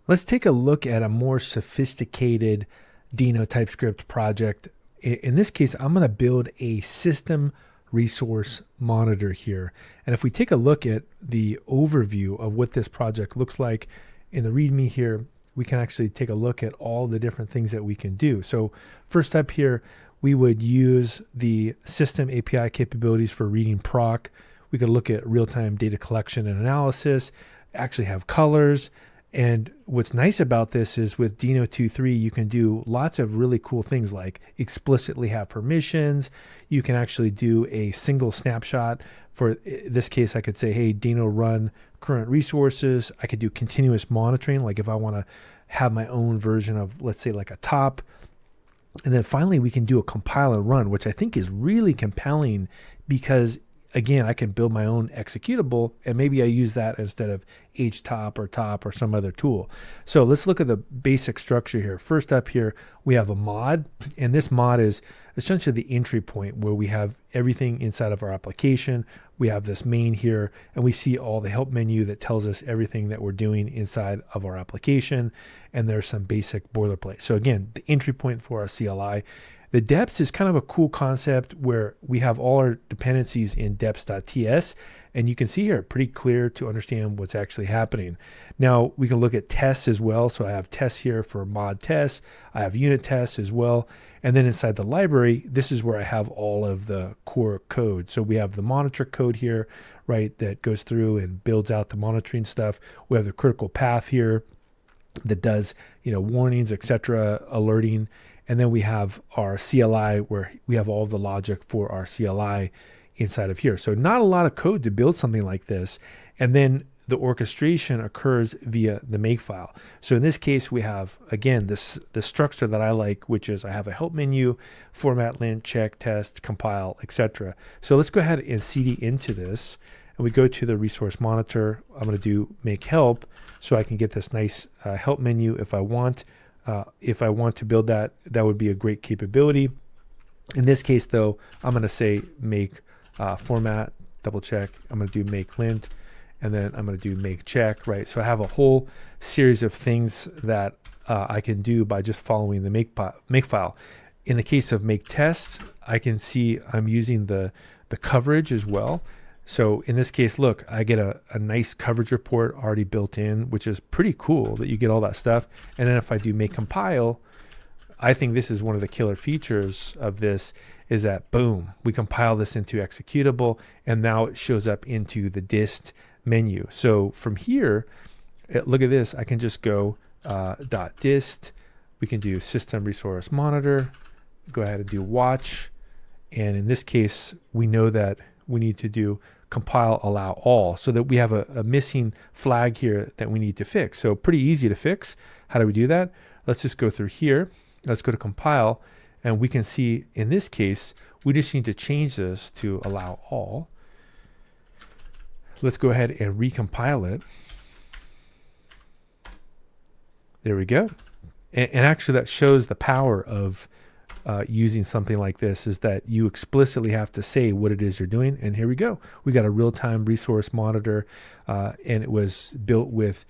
Let's take a look at a more sophisticated Deno TypeScript project. In this case, I'm going to build a system resource monitor here. And if we take a look at the overview of what this project looks like in the README here, we can actually take a look at all the different things that we can do. So first up here, we would use the system API capabilities for reading proc. We could look at real-time data collection and analysis, actually have colors. And what's nice about this is with Deno 2.3, you can do lots of really cool things like explicitly have permissions. You can actually do a single snapshot. For this case, I could say, hey, Deno run current resources. I could do continuous monitoring, like if I want to have my own version of, let's say, like a top. And then finally, we can do a compile and run, which I think is really compelling because again, I can build my own executable and maybe I use that instead of htop or top or some other tool. So let's look at the basic structure here. First up here, we have a mod, and this mod is essentially the entry point where we have everything inside of our application. We have this main here, and we see all the help menu that tells us everything that we're doing inside of our application. And there's some basic boilerplate. So again, the entry point for our CLI. The deps is kind of a cool concept where we have all our dependencies in deps.ts, and you can see here pretty clear to understand what's actually happening. Now we can look at tests as well. So I have tests here for mod tests. I have unit tests as well. And then inside the library, this is where I have all of the core code. So we have the monitor code here, right, that goes through and builds out the monitoring stuff. We have the critical path here that does, warnings, etc., alerting. And then we have our CLI where we have all the logic for our CLI inside of here. So not a lot of code to build something like this. And then the orchestration occurs via the makefile. So in this case, we have, again, the structure that I like, which is I have a help menu, format, lint, check, test, compile, etc. So let's go ahead and cd into this. And we go to the resource monitor. I'm going to do make help so I can get this nice help menu if I want. If I want to build that, that would be a great capability. In this case, though, I'm going to say make format, double check. I'm going to do make lint, and then I'm going to do make check, right? So I have a whole series of things that I can do by just following the make file. In the case of make test, I can see I'm using the coverage as well. So in this case, look, I get a nice coverage report already built in, which is pretty cool that you get all that stuff. And then if I do make compile, I think this is one of the killer features of this is that, boom, we compile this into executable, and now it shows up into the dist menu. So from here, look at this, I can just go .dist. We can do system resource monitor, go ahead and do watch. And in this case, we know that we need to do compile allow all so that we have a missing flag here that we need to fix. So pretty easy to fix. How do we do that? Let's just go through here. Let's go to compile, and we can see in this case, we just need to change this to allow all. Let's go ahead and recompile it. There we go. And actually that shows the power of using something like this, is that you explicitly have to say what it is you're doing. And here we go. We got a real-time resource monitor, and it was built with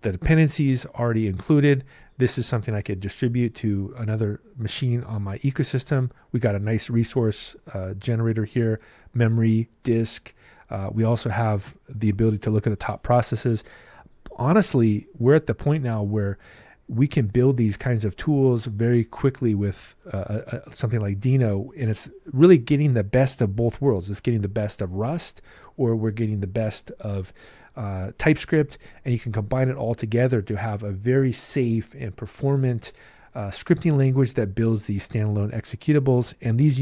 the dependencies already included. This is something I could distribute to another machine on my ecosystem. We got a nice resource generator here, memory, disk. We also have the ability to look at the top processes. Honestly, we're at the point now where we can build these kinds of tools very quickly with something like Deno, and it's really getting the best of both worlds. It's getting the best of Rust, or we're getting the best of TypeScript, and you can combine it all together to have a very safe and performant scripting language that builds these standalone executables. And these